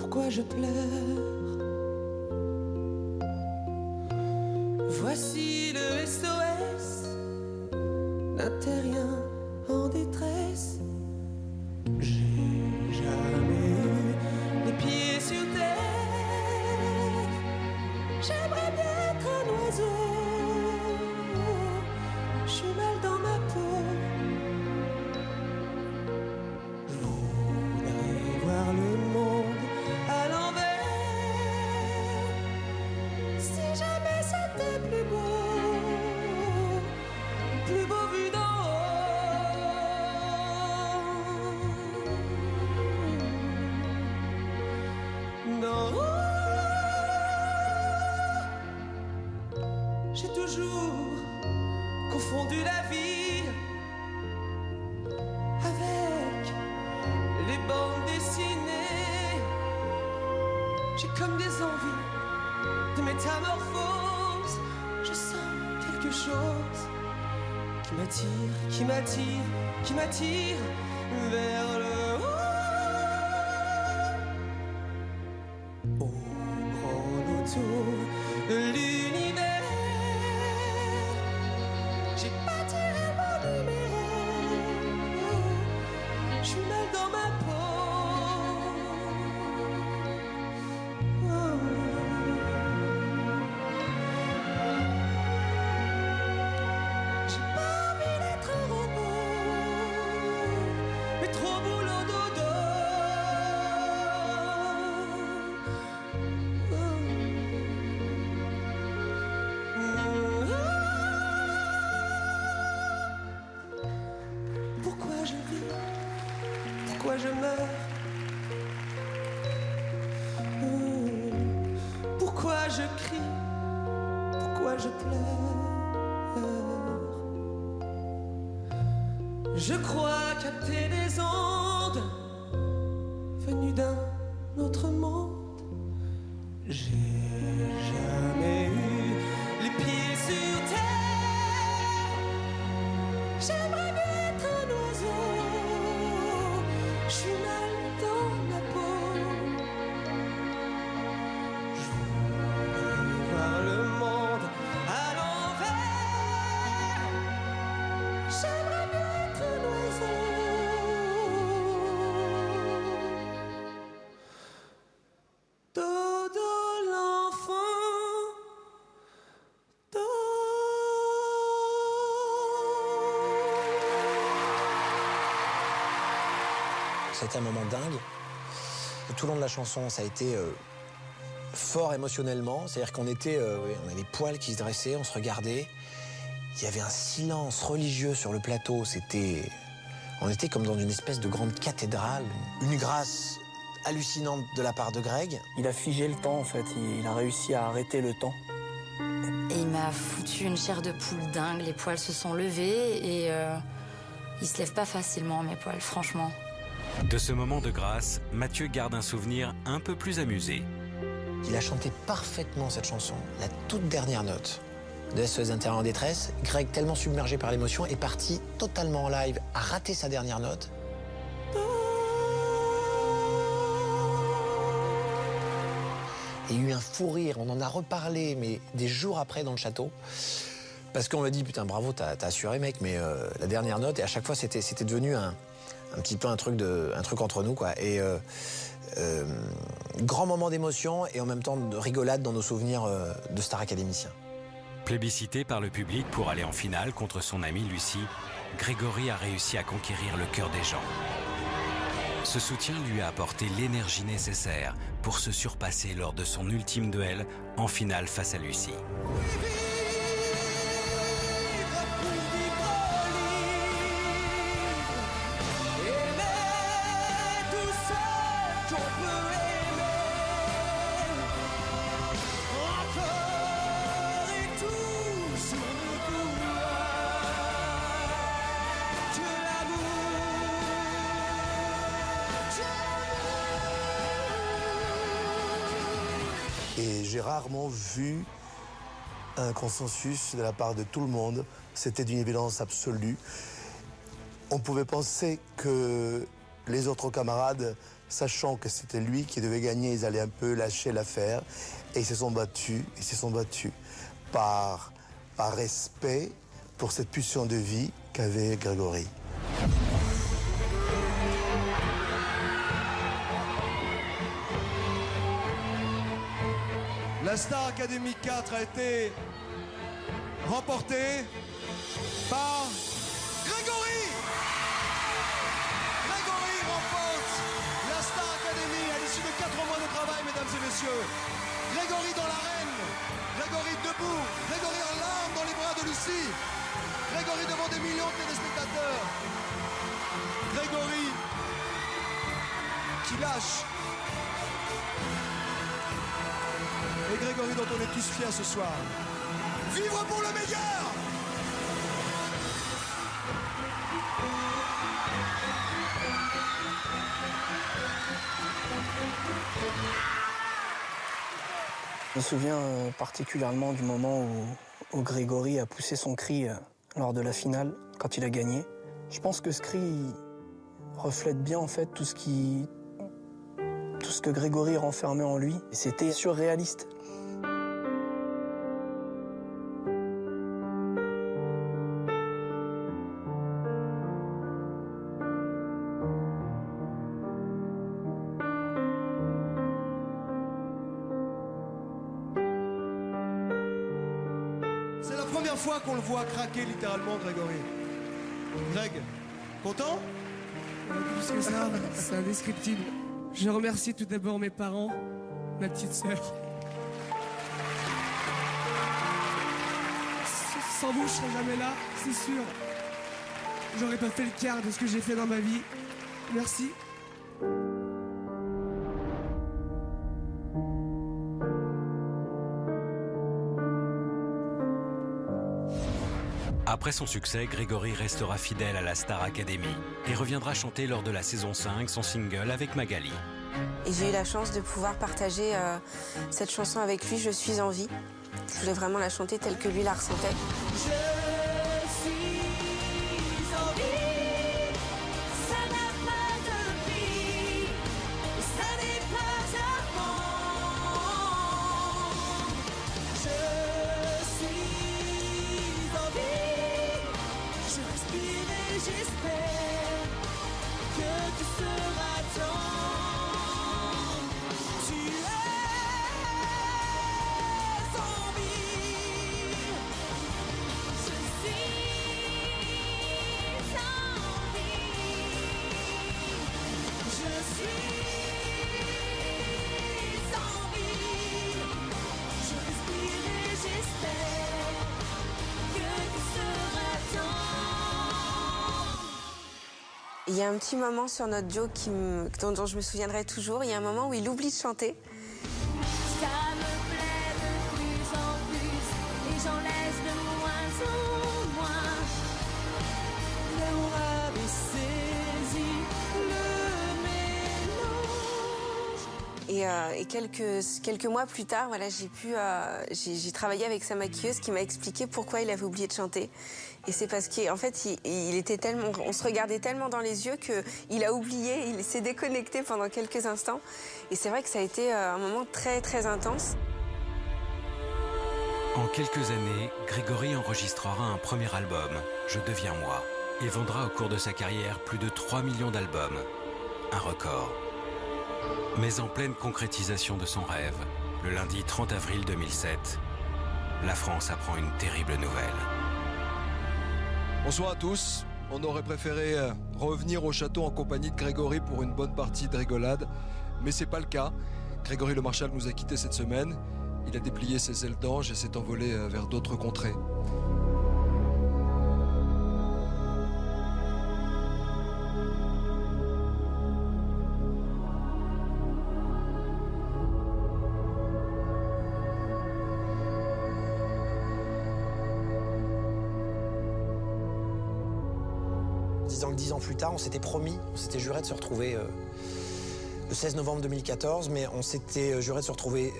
pourquoi je pleure. Voici le SOS d'un terrien en détresse. J'ai jamais eu les pieds sur terre. J'aimerais bien être un oiseau. Je suis mal dans ma peau. Je voudrais voir le monde à l'envers. Si jamais c'était plus beau vu d'en haut. D'en haut. J'ai toujours confondu la vie avec les bandes dessinées. J'ai comme des envies de métamorphose. Je sens quelque chose qui m'attire vers le haut. Au grand autour de l'univers. J'ai pas tiré mon numéro. Je suis mal dans ma peau. J'ai pas envie d'être un robot, mais trop boulot dodo. Pourquoi je vis? Pourquoi je meurs? Pourquoi je crie? Pourquoi je pleure? Je crois capter des ondes venues d'un autre monde. J'ai jamais eu les pieds sur terre. J'aimerais bien être un oiseau. Je suis mal dans ma peau. Je voudrais voir le monde à l'envers. J'aimerais bien être un oiseau. Dodo l'enfant. C'était un moment dingue. Tout le long de la chanson, ça a été fort émotionnellement. C'est-à-dire qu'on était, on avait les poils qui se dressaient, on se regardait. Il y avait un silence religieux sur le plateau. On était comme dans une espèce de grande cathédrale. Une grâce hallucinante de la part de Greg. Il a figé le temps, en fait. Il a réussi à arrêter le temps. Et il m'a foutu une chair de poule dingue. Les poils se sont levés et ils se lèvent pas facilement, mes poils, franchement. De ce moment de grâce, Mathieu garde un souvenir un peu plus amusé. Il a chanté parfaitement cette chanson, la toute dernière note de SOS d'un terrien en détresse. Greg, tellement submergé par l'émotion, est parti totalement en live, a raté sa dernière note. Il y a eu un fou rire, on en a reparlé, mais des jours après dans le château. Parce qu'on m'a dit, putain, bravo, t'as assuré, mec, mais la dernière note, et à chaque fois, c'était devenu un petit peu un truc entre nous, quoi. Et grand moment d'émotion et en même temps de rigolade dans nos souvenirs de star académicien. Plébiscité par le public pour aller en finale contre son amie Lucie, Grégory a réussi à conquérir le cœur des gens. Ce soutien lui a apporté l'énergie nécessaire pour se surpasser lors de son ultime duel en finale face à Lucie. Et j'ai rarement vu un consensus de la part de tout le monde. C'était d'une évidence absolue. On pouvait penser que les autres camarades sachant que c'était lui qui devait gagner, ils allaient un peu lâcher l'affaire. Et ils se sont battus par respect pour cette pulsion de vie qu'avait Grégory. La Star Academy 4 a été remportée par Grégory. Grégory remporte la Star Academy à l'issue de 4 mois de travail, mesdames et messieurs. Grégory dans l'arène, Grégory debout, Grégory en larmes dans les bras de Lucie, Grégory devant des millions de téléspectateurs, Grégory qui lâche. Et Grégory dont on est tous fiers ce soir. Vivre pour le meilleur! Je me souviens particulièrement du moment où Grégory a poussé son cri lors de la finale, quand il a gagné. Je pense que ce cri reflète bien en fait tout ce que Grégory renfermait en lui. Et c'était surréaliste. C'est la première fois qu'on le voit craquer littéralement, Grégory. Greg, content? Plus que ça, c'est indescriptible. Je remercie tout d'abord mes parents, ma petite sœur. Sans vous, je serais jamais là, c'est sûr. J'aurais pas fait le quart de ce que j'ai fait dans ma vie. Merci. Après son succès, Grégory restera fidèle à la Star Academy et reviendra chanter lors de la saison 5 son single avec Magali. Et j'ai eu la chance de pouvoir partager cette chanson avec lui, Je suis en vie. Je voulais vraiment la chanter telle que lui la ressentait. Je suis en vie, ça n'a pas de prix, ça n'est pas avant. Je suis en vie, je respire et j'espère que tu seras temps. Tu es en vie. Je suis en vie. Je suis en vie. Je respire et j'espère que tu seras temps. Il y a un petit moment sur notre duo dont je me souviendrai toujours. Il y a un moment où il oublie de chanter. Ça me plaît de plus en plus et j'en laisse de moins en moins. L'amour avait saisi le mélange. Et quelques mois plus tard, voilà, j'ai travaillé avec sa maquilleuse qui m'a expliqué pourquoi il avait oublié de chanter. Et c'est parce qu'en fait, il était tellement, on se regardait tellement dans les yeux qu'il a oublié, il s'est déconnecté pendant quelques instants. Et c'est vrai que ça a été un moment très, très intense. En quelques années, Grégory enregistrera un premier album, Je deviens moi, et vendra au cours de sa carrière plus de 3 millions d'albums. Un record. Mais en pleine concrétisation de son rêve, le lundi 30 avril 2007, la France apprend une terrible nouvelle. Bonsoir à tous. On aurait préféré revenir au château en compagnie de Grégory pour une bonne partie de rigolade, mais c'est pas le cas. Grégory Le Marchal nous a quittés cette semaine. Il a déplié ses ailes d'ange et s'est envolé vers d'autres contrées. Disant que 10 ans plus tard, on s'était juré de se retrouver le 16 novembre 2014, mais on s'était juré de se retrouver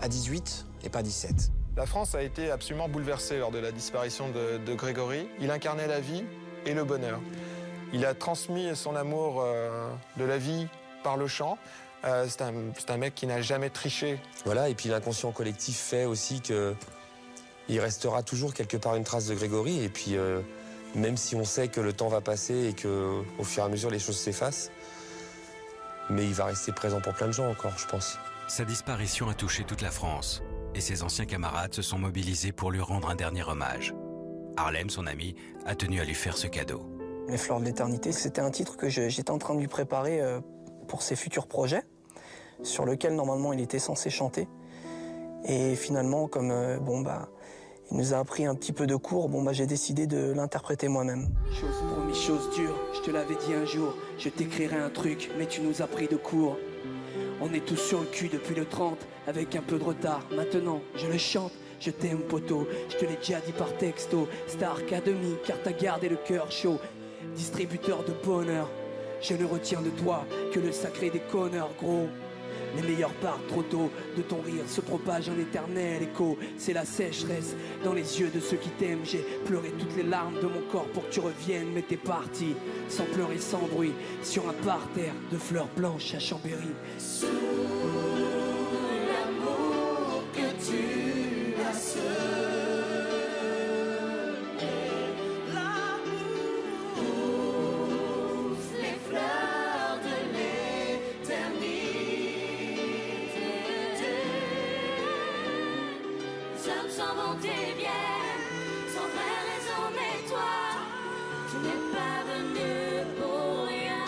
à 18 et pas 17. La France a été absolument bouleversée lors de la disparition de Grégory. Il incarnait la vie et le bonheur. Il a transmis son amour de la vie par le chant. C'est un mec qui n'a jamais triché. Voilà, et puis l'inconscient collectif fait aussi que il restera toujours quelque part une trace de Grégory. Et puis, même si on sait que le temps va passer et qu'au fur et à mesure, les choses s'effacent, mais il va rester présent pour plein de gens encore, je pense. Sa disparition a touché toute la France et ses anciens camarades se sont mobilisés pour lui rendre un dernier hommage. Harlem, son ami, a tenu à lui faire ce cadeau. Les Fleurs de l'éternité, c'était un titre que j'étais en train de lui préparer pour ses futurs projets, sur lequel normalement il était censé chanter. Et finalement, comme il nous a appris un petit peu de cours, j'ai décidé de l'interpréter moi-même. Chose promis, chose dure, je te l'avais dit un jour, je t'écrirai un truc, mais tu nous as pris de court. On est tous sur le cul depuis le 30, avec un peu de retard. Maintenant, je le chante, je t'aime poteau, je te l'ai déjà dit par texto. Star Academy, car t'as gardé le cœur chaud. Distributeur de bonheur, je ne retiens de toi que le sacré des connards, gros. Les meilleurs partent trop tôt, de ton rire se propage un éternel écho. C'est la sécheresse dans les yeux de ceux qui t'aiment. J'ai pleuré toutes les larmes de mon corps pour que tu reviennes, mais t'es parti, sans pleurer, sans bruit, sur un parterre de fleurs blanches à Chambéry. Sous l'amour que tu as semé, l'amour pousse les fleurs de l'éternité. Les hommes s'en vont et viennent, sans vraie raison, mais toi, tu n'es pas venu pour rien.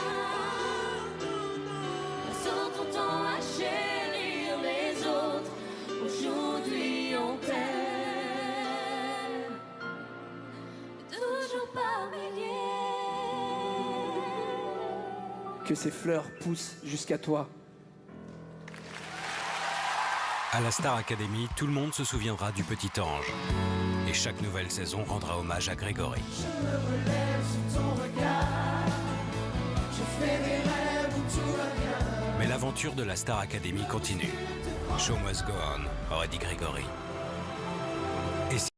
Les autres t'ont à chérir, les autres, aujourd'hui on t'aime. Toujours par milliers. Que ces fleurs poussent jusqu'à toi. À la Star Academy, tout le monde se souviendra du petit ange. Et chaque nouvelle saison rendra hommage à Grégory. Je me relève sous ton regard, je fais des rêves où tout va bien. Mais l'aventure de la Star Academy continue. Show must go on, aurait dit Grégory.